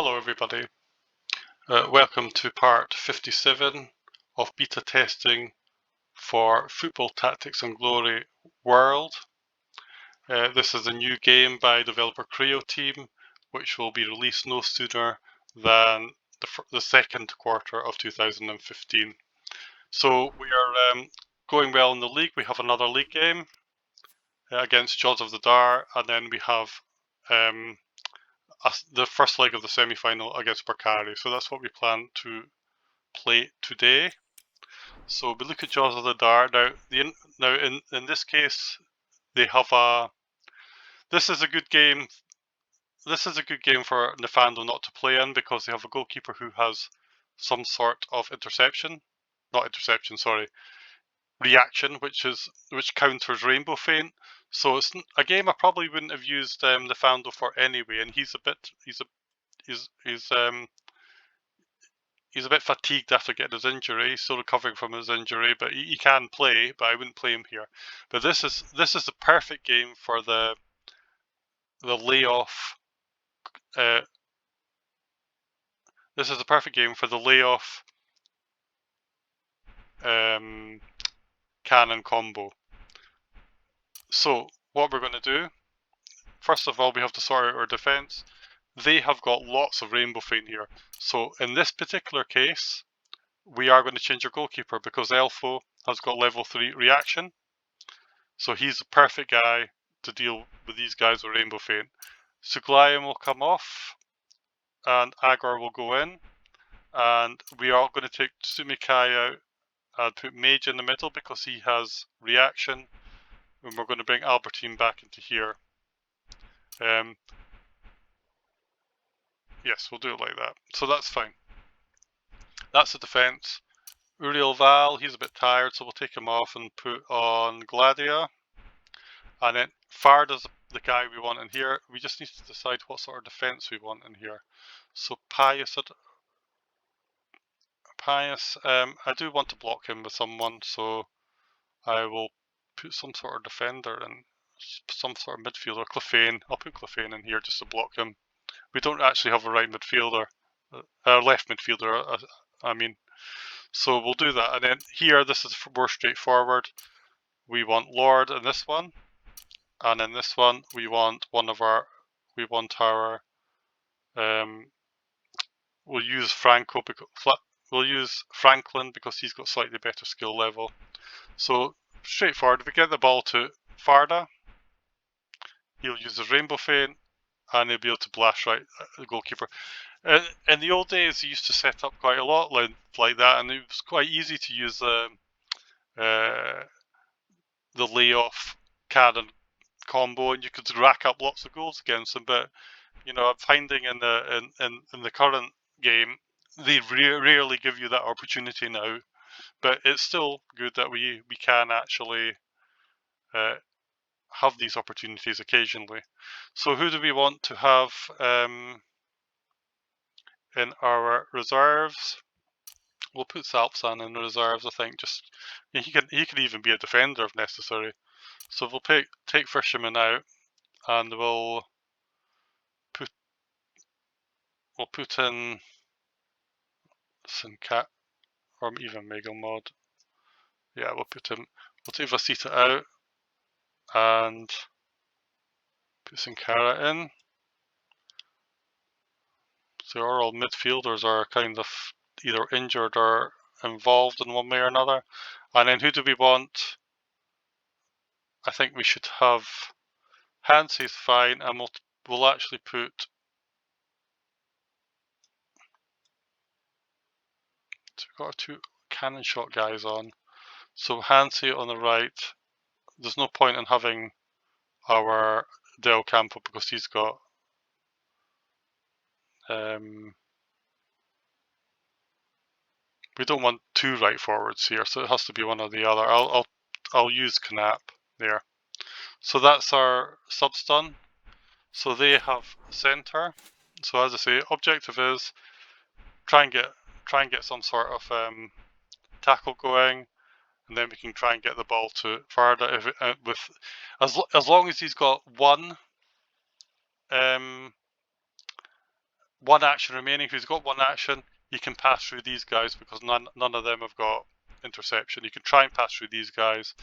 Hello everybody, welcome to part 57 of beta testing for Football Tactics and Glory World. This is a new game by developer Creoteam, which will be released no sooner than the second quarter of 2015. So we are going well in the league. We have another league game against Jaws of the Dar, and then we have the first leg of the semi-final against Barkari. So that's what we plan to play today. So we look at Jaws of the Dar. Now in this case, they have a. This is a good game. This is a good game for Nefando not to play in because they have a goalkeeper who has some sort of reaction, which counters Rainbow Feint. So it's a game I probably wouldn't have used Nefando for anyway, and he's a bit fatigued after getting his injury, still recovering from his injury, but he can play, but I wouldn't play him here. But this is the perfect game for the layoff. This is the perfect game for the layoff cannon combo. So what we're going to do, first of all, we have to sort out our defense. They have got lots of Rainbow Feint here. So in this particular case, we are going to change our goalkeeper because Elfo has got level 3 reaction. So he's the perfect guy to deal with these guys with Rainbow Feint. Suglayan will come off and Agor will go in. And we are going to take Sumikai out and put Mage in the middle because he has reaction. And we're going to bring Albertine back into here. Yes, we'll do it like that. So that's fine. That's the defense. Uriel Val, he's a bit tired, so we'll take him off and put on Gladia. And then Farda's the guy we want in here. We just need to decide what sort of defense we want in here. So Pius, I do want to block him with someone, so I will put some sort of defender and some sort of midfielder. Clefane, I'll put Clefane in here just to block him. We don't actually have a right midfielder, left midfielder, I mean. So we'll do that. And then here, this is more straightforward. We want Lord in this one. And in this one, we want we'll use we'll use Franklin because he's got slightly better skill level. So straightforward. We get the ball to Farda. He'll use his Rainbow Feint, and he'll be able to blast right the goalkeeper. In the old days, he used to set up quite a lot like that, and it was quite easy to use the Layoff-Canon combo, and you could rack up lots of goals against them. But you know, I'm finding in the current game, they rarely give you that opportunity now. But it's still good that we can actually have these opportunities occasionally. So who do we want to have in our reserves? We'll put Salpsan in the reserves, I think. Just he could even be a defender if necessary. So we'll take Fisherman out, and we'll put in Sincat or even Mega Mod. Yeah, we'll take Vasita out and put Sincara in. So our all midfielders are kind of either injured or involved in one way or another. And then who do we want? I think we should have Hansi's fine, and we'll actually put. So we've got our two cannon shot guys on. So Hansi on the right. There's no point in having our Del Campo because he's got. We don't want two right forwards here, so it has to be one or the other. I'll use Knap there. So that's our subs done. So they have centre. So as I say, objective is try and get some sort of tackle going, and then we can try and get the ball to Farda as long as he's got one one action remaining. If he's got one action, he can pass through these guys because none of them have got interception. He can try and pass through these guys,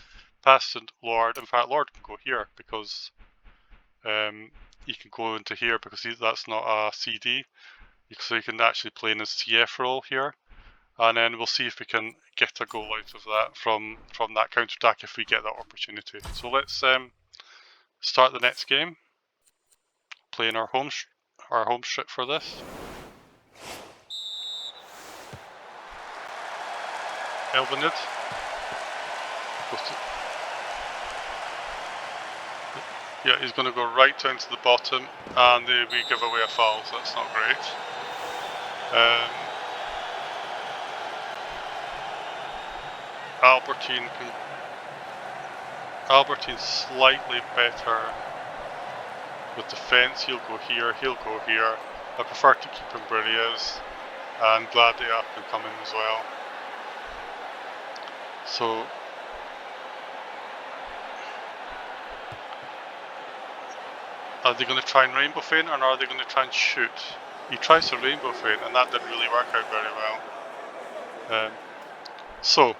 pass to Lord. In fact, Lord can go here because he can go into here because that's not a CD. So he can actually play in his CF role here. And then we'll see if we can get a goal out of that from that counter-attack if we get that opportunity. So let's start the next game. Playing our home strip for this. Elvenid. Yeah, he's going to go right down to the bottom, and we give away a foul, so that's not great. Albertine's slightly better with defence. He'll go here, he'll go here. I prefer to keep him where he is, and Gladia can come in as well. So are they going to try and rainbow feint, or are they going to try and shoot? He tries to rainbow feint, and that didn't really work out very well. So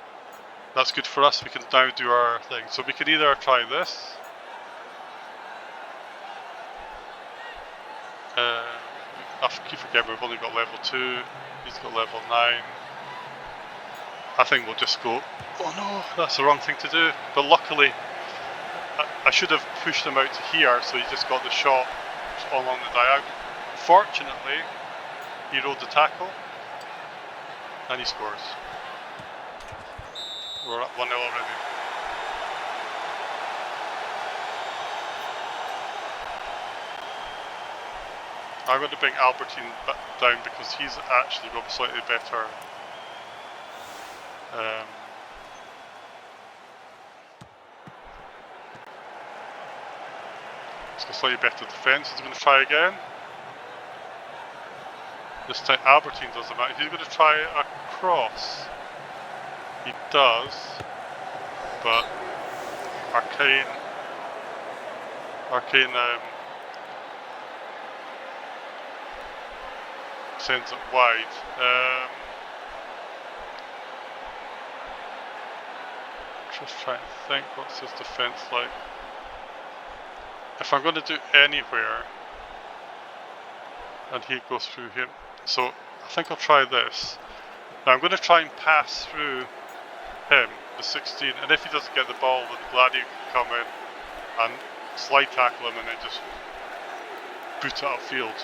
that's good for us. We can now do our thing. So we could either try this. I keep forgetting we've only got level 2. He's got level 9. I think we'll just go. Oh no, that's the wrong thing to do. But luckily, I should have pushed him out to here, so he just got the shot along the diagonal. Fortunately, he rolled the tackle, and he scores. We're at 1-0 already. I'm going to bring Albertine down because he's actually got slightly better. He's got slightly better defence. He's going to try again. This time Albertine doesn't matter. He's going to try a cross. He does, but Arcane sends it wide. Just trying to think, what's his defence like? If I'm going to do anywhere, and he goes through him, so I think I'll try this. Now I'm going to try and pass through him, the 16, and if he doesn't get the ball, then Gladio can come in and slide tackle him and then just boot it upfield.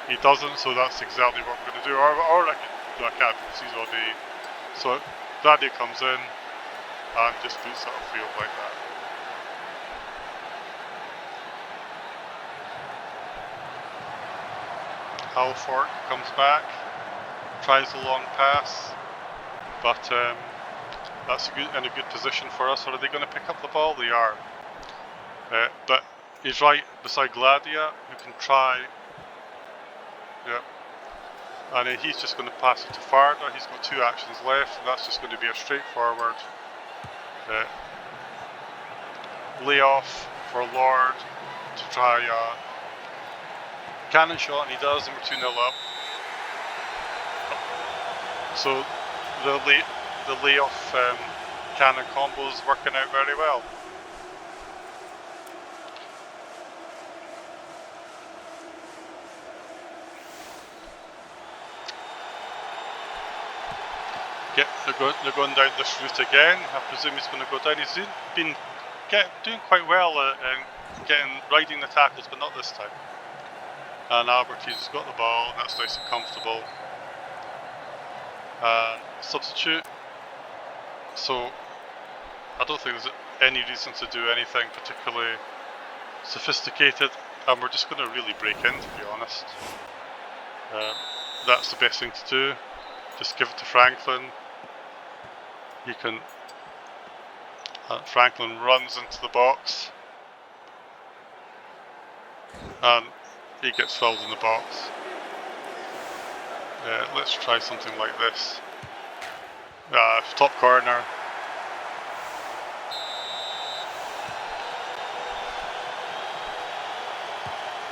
He doesn't, so that's exactly what we're going to do. Or I can't because he's already. So Gladio comes in and just boots it upfield like that. Halford comes back, tries a long pass, but that's in a good position for us. Or are they going to pick up the ball? They are. But he's right beside Gladia, who can try. Yeah. And he's just going to pass it to Farda. He's got 2 actions left, and that's just going to be a straightforward layoff for Lord to try a cannon shot, and he does, and we're 2-0 up. So the Layoff-Canon combo is working out very well. They're going down this route again. I presume he's going to go down. He's been doing quite well riding the tackles, but not this time. And Albertine's got the ball. That's nice and comfortable. Substitute. So I don't think there's any reason to do anything particularly sophisticated, and we're just going to really break in, to be honest. That's the best thing to do. Just give it to Franklin. He can. Franklin runs into the box, and he gets filled in the box. Let's try something like this. Top corner.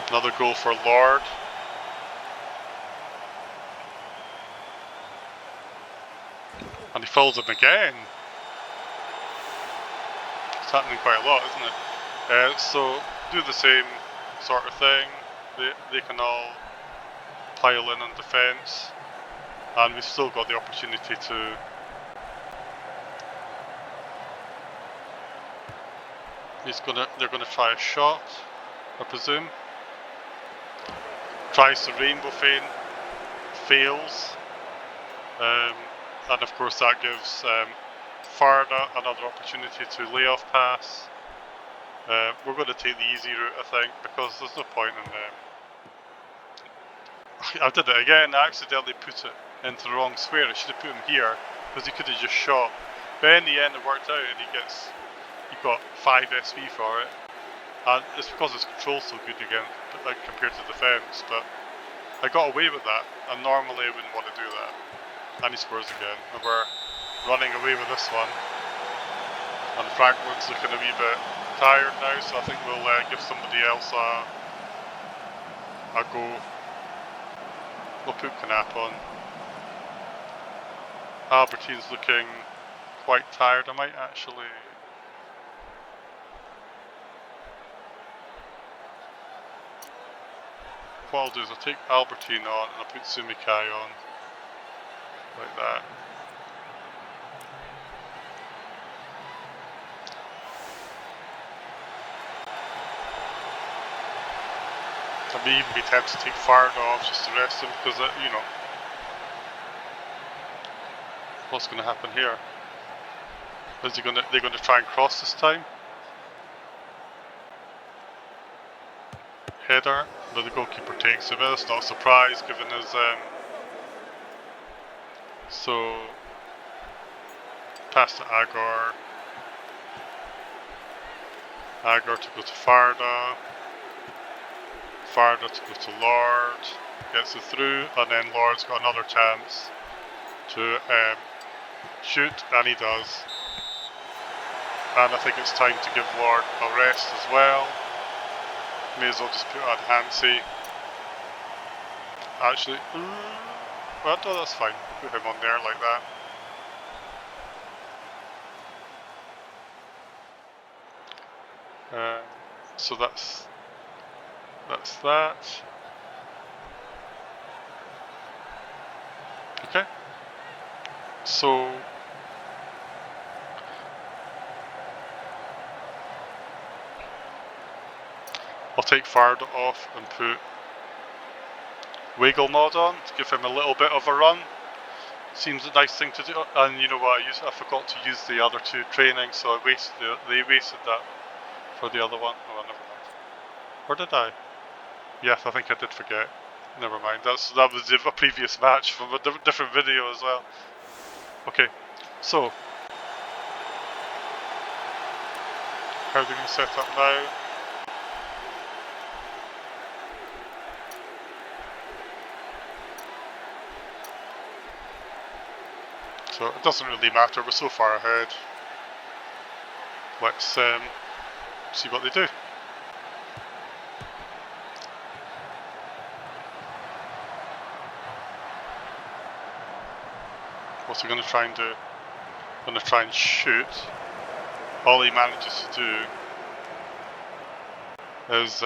Another goal for Lord. And he follows him again. It's happening quite a lot, isn't it? So do the same sort of thing. They can all pile in on defence, and we've still got the opportunity to they're gonna try a shot, I presume. Tries the rainbow feint, fails, and of course that gives Farda another opportunity to lay off pass. We're going to take the easy route, I think, because there's no point in I did it again. I accidentally put it into the wrong square. I should have put him here because he could have just shot. But in the end, it worked out, and he got 5 SV for it. And it's because his control's so good again, compared to defense. But I got away with that, and normally I wouldn't want to do that. And he scores again, and we're running away with this one. And Franklin's looking a wee bit tired now, so I think we'll give somebody else a go. We'll put Canap on. Albertine's looking quite tired. I might actually... What I'll do is I'll take Albertine on and I'll put Sumikai on. Like that. I may even be tempted to take Farda off just to rest him because, you know, what's going to happen here? Is they're going to try and cross this time? Header, but the goalkeeper takes it. That's not a surprise given his. So pass to Agor. Agor to go to Farda. Farda to go to Lord. Gets it through, and then Lord's got another chance to shoot, and he does. And I think it's time to give Lord a rest as well. May as well just put on Hansi. Actually, well, no, that's fine. Put him on there like that. So that's that. Okay. So I'll take Farda off and put Wiggle Mod on to give him a little bit of a run. Seems a nice thing to do. And you know what? I forgot to use the other two training, so they wasted that for the other one. Oh, never mind. Or did I? Yes, I think I did forget. Never mind. That was a previous match from a different video as well. Okay, so how are they going to set up now? So it doesn't really matter, we're so far ahead. Let's see what they do. What's he going to try and do? Going to try and shoot. All he manages to do is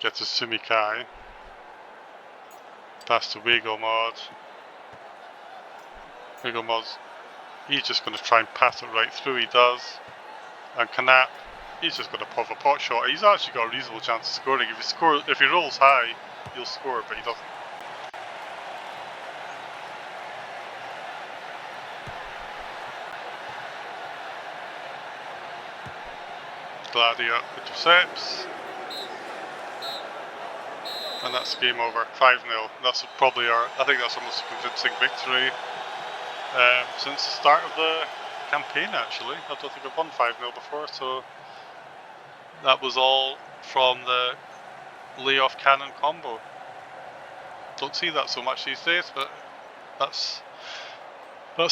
get to Sumikai. Pass to Wiggle Mod. Wiggle Mod's, he's just going to try and pass it right through, he does. And Canap, he's just going to pop a pot shot. He's actually got a reasonable chance of scoring. If he rolls high, he'll score, but he doesn't. Gladia intercepts. And that's game over, 5-0. That's probably I think that's almost a convincing victory since the start of the campaign, actually. I don't think I've won 5-0 before, so that was all from the Layoff-Canon combo. Don't see that so much these days, but that's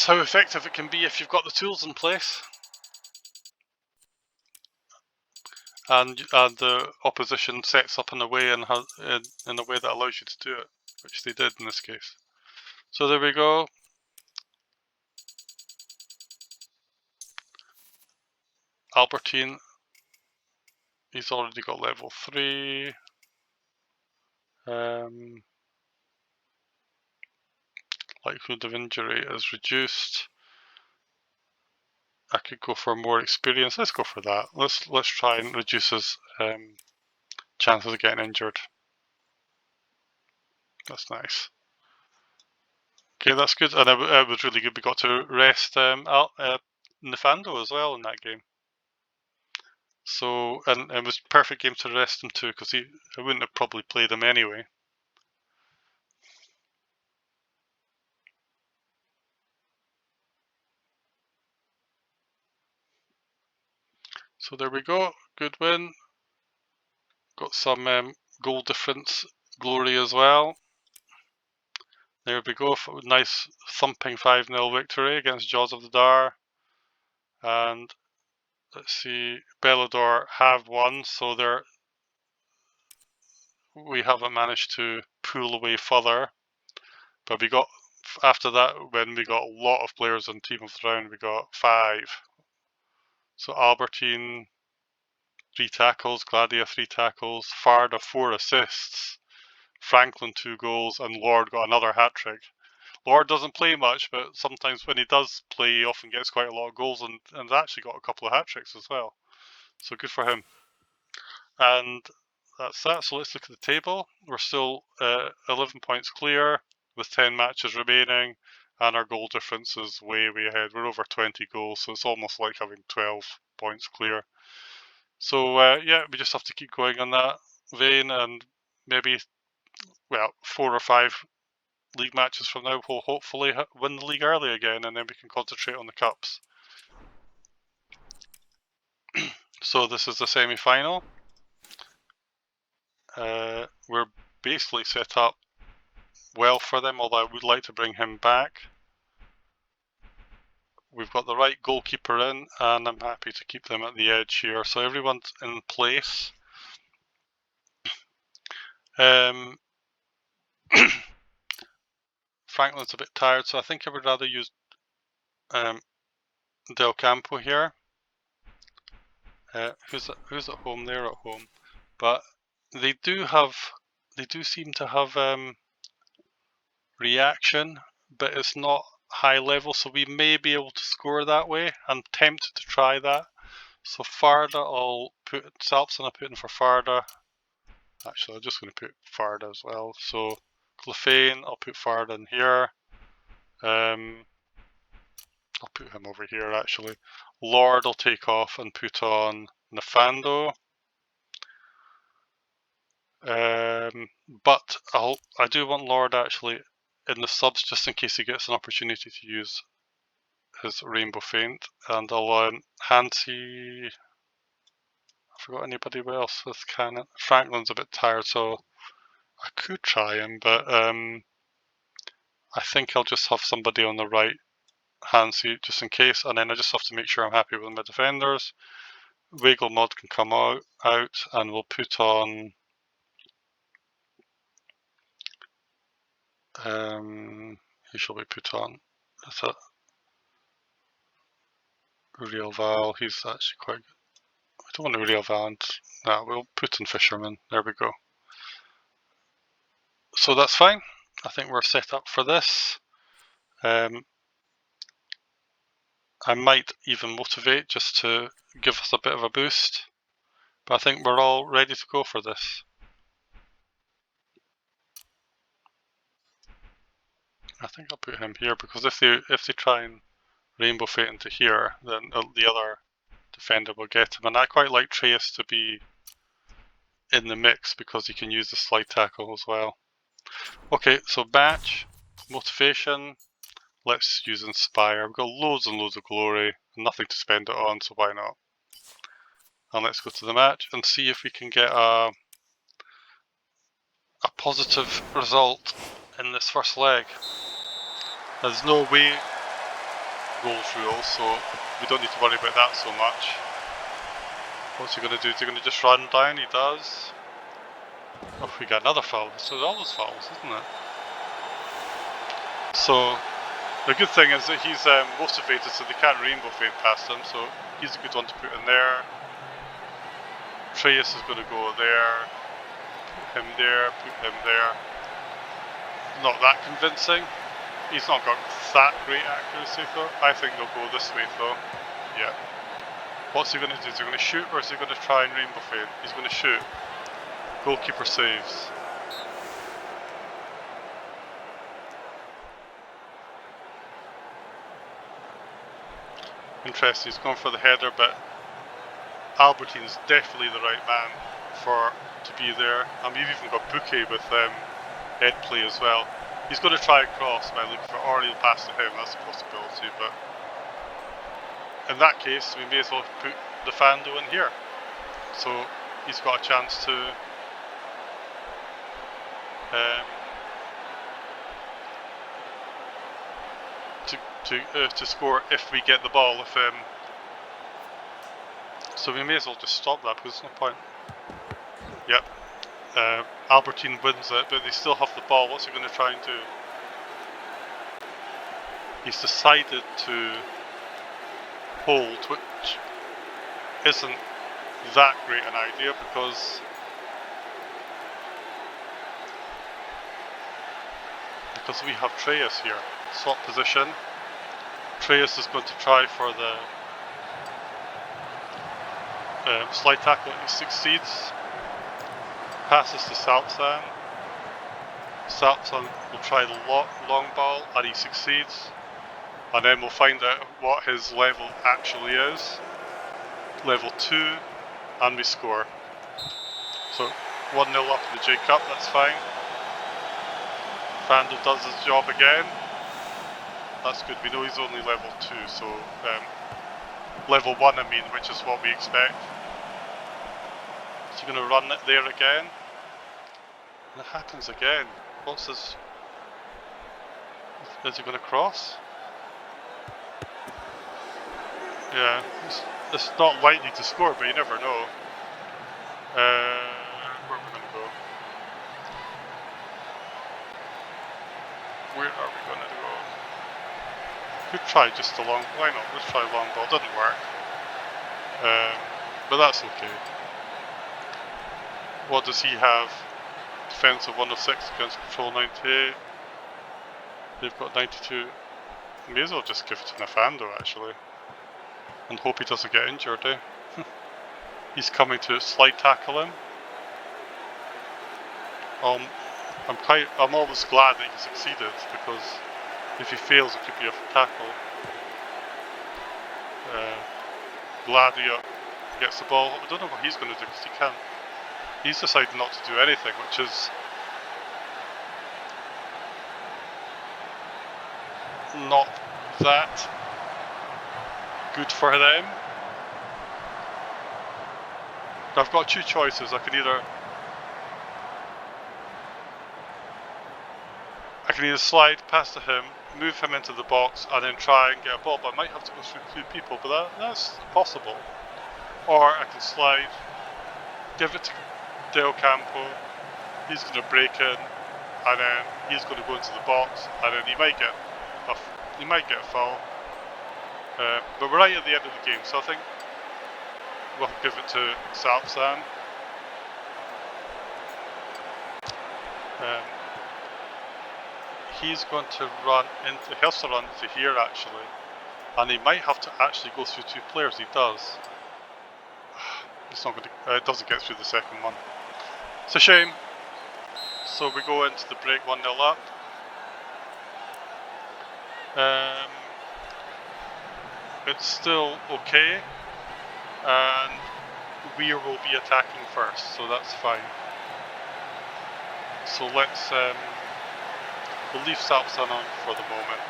how effective it can be if you've got the tools in place. And the opposition sets up in a way in a way that allows you to do it, which they did in this case. So there we go. Albertine, he's already got level 3. Likelihood of injury is reduced. I could go for more experience. Let's go for that. Let's try and reduce his chances of getting injured. That's nice. Okay, that's good. And it was really good. We got to rest Nefando as well in that game. So, and it was perfect game to rest him too, because I wouldn't have probably played him anyway. So there we go. Good win. Got some goal difference glory as well. There we go. Nice thumping 5-0 victory against Jaws of the Dar. And let's see, Bellador have won, so we haven't managed to pull away further. But we got, after that, when we got a lot of players on Team of the Round, we got 5. So Albertine, 3 tackles, Gladia 3 tackles, Farda 4 assists, Franklin 2 goals, and Lord got another hat-trick. Lord doesn't play much, but sometimes when he does play, he often gets quite a lot of goals, and actually got a couple of hat-tricks as well. So good for him. And that's that. So let's look at the table. We're still 11 points clear with 10 matches remaining, and our goal difference is way ahead. We're over 20 goals, so it's almost like having 12 points clear. So yeah, we just have to keep going on that vein, and maybe, well, 4 or 5 league matches from now, we'll hopefully win the league early again, and then we can concentrate on the cups. So this is the semi-final. We're basically set up well for them, although I would like to bring him back. We've got the right goalkeeper in, and I'm happy to keep them at the edge here. So everyone's in place. Franklin's a bit tired, so I think I would rather use Del Campo here. Who's at home? They're at home, but they do seem to have reaction, but it's not high level, so we may be able to score that way. I'm tempted to try that. So Farda, I'll put Salpson, I'll put in for Farda. Actually, I'm just going to put Farda as well. So Clefane, I'll put Farda in here. I'll put him over here actually. Lord, I'll take off and put on Nefando. But I do want Lord actually in the subs just in case he gets an opportunity to use his Rainbow Feint, and I'll Hansi. I forgot anybody else with Cannon. Franklin's a bit tired, so I could try him, but I think I'll just have somebody on the right, Hansi, just in case, and then I just have to make sure I'm happy with my defenders. Wiggle Mod can come out, and we'll put on who shall we put on? That's a Real Val. He's actually quite good. I don't want a Real Val. No, we'll put in Fisherman. There we go. So that's fine. I think we're set up for this. I might even motivate just to give us a bit of a boost, but I think we're all ready to go for this. I think I'll put him here because if they try and Rainbow Feint into here, then the other defender will get him. And I quite like Trace to be in the mix because he can use the slide tackle as well. Okay, so batch, motivation, let's use Inspire. We've got loads and loads of glory, nothing to spend it on, so why not? And let's go to the match and see if we can get a positive result in this first leg. There's no way goals rule, so we don't need to worry about that so much. What's he going to do? Is he going to just run down? He does. Oh, we got another foul. So there's always fouls, isn't it? So the good thing is that he's motivated, so they can't Rainbow Feint past him. So He's a good one to put in there. Trace is going to go there. Put him there. Put him there. Not that convincing. He's not got that great accuracy though. I think they'll go this way though. Yeah. What's he going to do? Is he going to shoot or is he going to try and rainbow feint? He's going to shoot. Goalkeeper saves. Interesting, he's going for the header, but Albertine's definitely the right man to be there. And we've even got Bouquet with head play as well. He's going to try and cross by looking for Ori will pass to him, that's a possibility, but in that case we may as well put Defando in here. So he's got a chance to score if we get the ball. So we may as well just stop that because there's no point. Yep. Albertine wins it, but they still have the ball. What's he going to try and do? He's decided to hold, which isn't that great an idea because we have Treyas here. Swap position. Treyas is going to try for the slide tackle. He succeeds. Passes to Salpsan. Salpsan will try the long ball and he succeeds. And then we'll find out what his level actually is. Level 2, and we score. So 1-0 up in the J Cup, that's fine. Fando does his job again. That's good, we know he's only level 2, so level 1 I mean, which is what we expect. Is he going to run it there again? And it happens again. What's this? Is he going to cross? Yeah, it's not likely to score, but you never know. Where are we going to go? Where are we going to go? Could try just a long. Why not? Let's try long ball. Doesn't work. But that's okay. What does he have? Defense of 106 against control 98. They've got 92. May as well just give it to Nefando actually. And hope he doesn't get injured, eh? He's coming to slide tackle him. I'm always glad that he succeeded because if he fails it could be a tackle. Gladio gets the ball. I don't know what he's going to do because he can't. He's decided not to do anything, which is not that good for them. I've got two choices. I can either slide past to him, move him into the box, and then try and get a ball. But I might have to go through 2 people, but that's possible. Or I can slide, give it to Del Campo. He's going to break in, and then he's going to go into the box, and then he might get a foul. But we're right at the end of the game, so I think we'll give it to Salpsan. He's going to he has to run into here actually, and he might have to actually go through 2 players. He does. It's not going to. It doesn't get through the second one. It's a shame. So we go into the break 1-0 up. It's still okay, and we will be attacking first, so that's fine. So let's we'll leave Salpsan on for the moment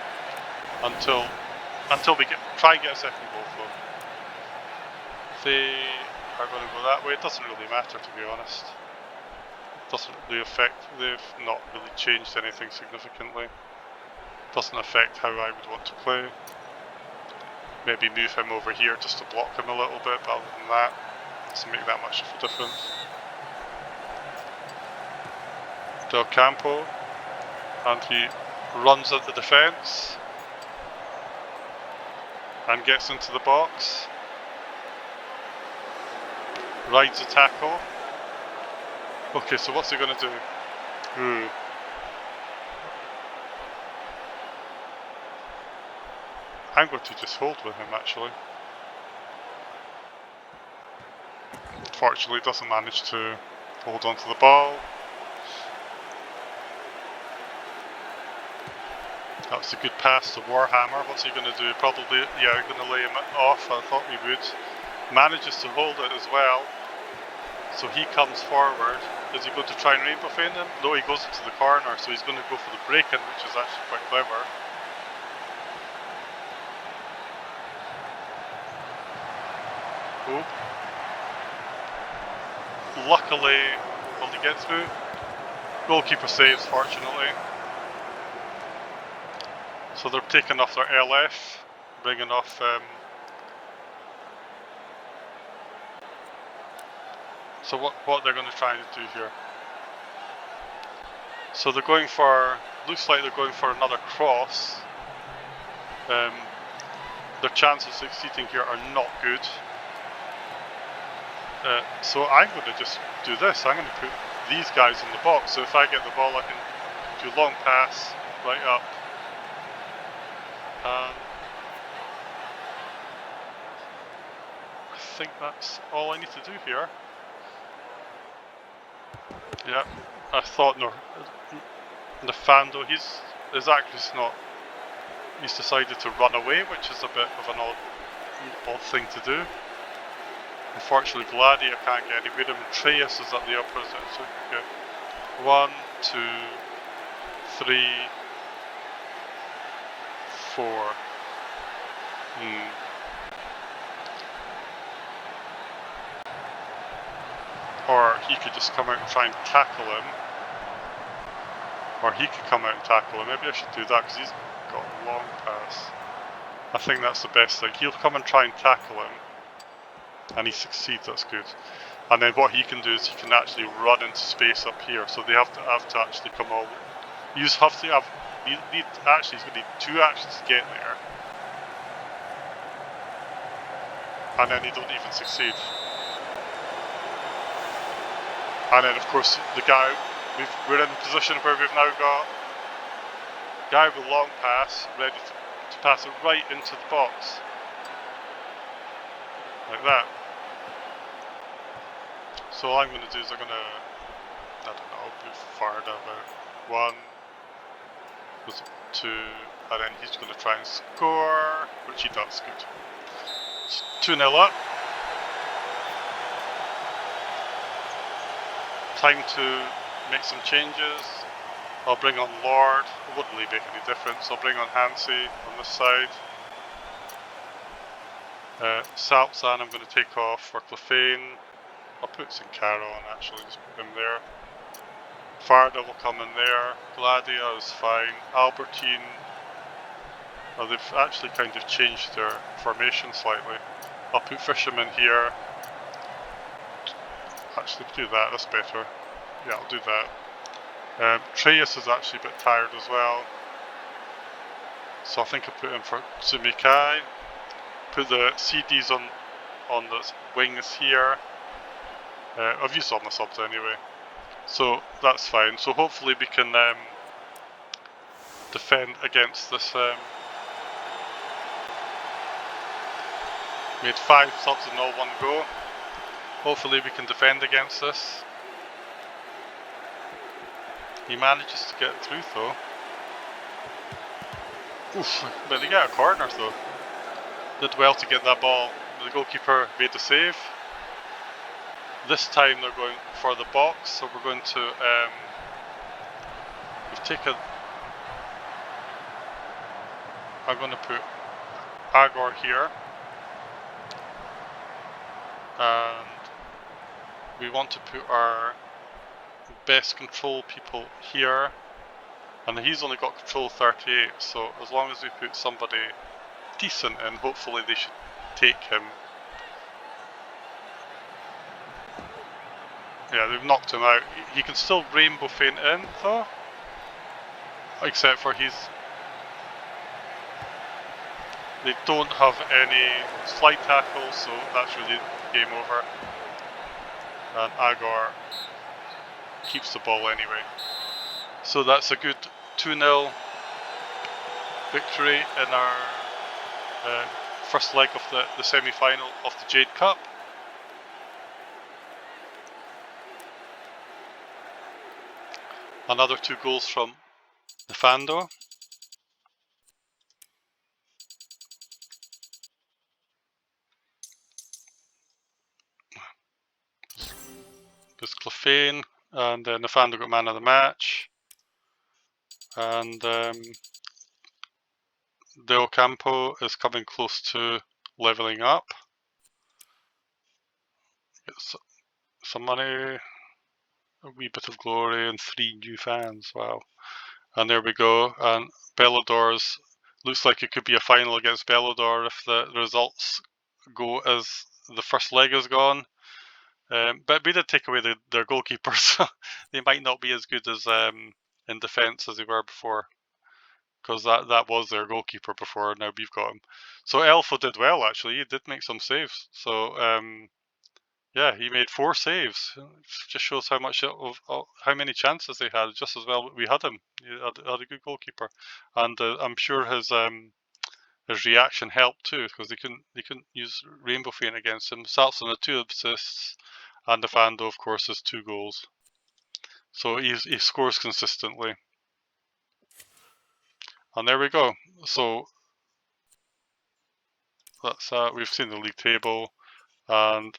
until we try and get a second goal for them. They are going to go that way. It doesn't really matter, to be honest. It doesn't really affect. They've not really changed anything significantly. It doesn't affect how I would want to play. Maybe move him over here just to block him a little bit, but other than that, it doesn't make that much of a difference. Del Campo, and he runs at the defence and gets into the box. rides a tackle. Okay, so what's he going to do? I'm going to just hold with him, actually. Unfortunately, doesn't manage to hold on to the ball. That was a good pass to Warhammer. What's he going to do? Probably, yeah, going to lay him off. I thought he would. Manages to hold it as well. So he comes forward. Is he going to try and rainbow feint him? No, he goes into the corner, so he's going to go for the break-in, which is actually quite clever. Oh. Luckily, will he get through? Goalkeeper saves, fortunately. So they're taking off their LF, bringing off... so what they're going to try and do here. So they're going for... looks like they're going for another cross. Their chances of succeeding here are not good. So I'm going to just do this. I'm going to put these guys in the box. So if I get the ball, I can do long pass right up. And I think that's all I need to do here. Yeah, I thought Nefando, he's actually not. He's decided to run away, which is a bit of an odd thing to do. Unfortunately, Gladiator can't get any rid of him. Treyas is at the opposite. So, okay. 1, 2, 3, 4. Or he could just come out and try and tackle him. Or he could come out and tackle him. Maybe I should do that because he's got a long pass. I think that's the best thing. He'll come and try and tackle him. And he succeeds, that's good. And then what he can do is he can actually run into space up here. So they have to actually come all... he's going to need 2 actions to get there. And then he don't even succeed. And then of course the guy, we're in a position where we've now got guy with long pass, ready to pass it right into the box. Like that. So all I'm going to do is I'm going to, I don't know, move forward about 1, 2, and then he's going to try and score, which he does, good. It's 2-0 up. Time to make some changes. I'll bring on Lord, it wouldn't really make any difference. I'll bring on Hansi on this side. Salpzan I'm going to take off for Clefane. I'll put Sincaro on actually, just put him there. Farda will come in there. Gladia is fine. Albertine. Oh, they've actually kind of changed their formation slightly. I'll put Fisherman here. Actually do that, that's better. Yeah, I'll do that. Treyas is actually a bit tired as well. So I think I'll put him for Tsumikai. Put the CDs on the wings here. I've used all my subs anyway. So that's fine. So hopefully we can defend against this. Made 5 subs in all one go. Hopefully we can defend against this. He manages to get through though. Oof, but they get a corner though. Did well to get that ball. The goalkeeper made the save. This time they're going for the box, so we're going to we've taken. I'm going to put Agor here, and we want to put our best control people here, and he's only got control 38, so as long as we put somebody decent in, hopefully they should take him. Yeah, they've knocked him out. He can still rainbow feint in though, except for they don't have any slide tackles, so that's really game over. and Agor keeps the ball anyway. So that's a good 2-0 victory in our first leg of the semi-final of the Jade Cup. Another 2 goals from Nefando. There's Clefane, and Nefando got man of the match. And Del Campo is coming close to levelling up. Get some money, a wee bit of glory, and 3 new fans. Wow. And there we go. And Bellador's looks like it could be a final against Bellador if the results go as the first leg has gone. But we did take away their goalkeeper, so they might not be as good as in defence as they were before. Because that was their goalkeeper before, now we've got him. So Elfo did well, actually. He did make some saves. So yeah, he made 4 saves. It just shows how much how many chances they had. Just as well we had him. He had a good goalkeeper, and I'm sure his reaction helped too, because they couldn't use Rainbow Feint against him. Salson had 2 assists, and Nefando, of course, has 2 goals. So he scores consistently. And there we go. So that's we've seen the league table, and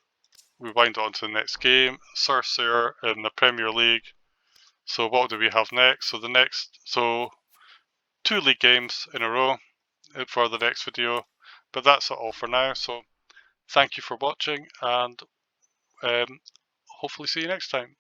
we wind on to the next game. Cercer in the Premier League. So what do we have next? So 2 league games in a row for the next video. But that's all for now. So thank you for watching, and hopefully see you next time.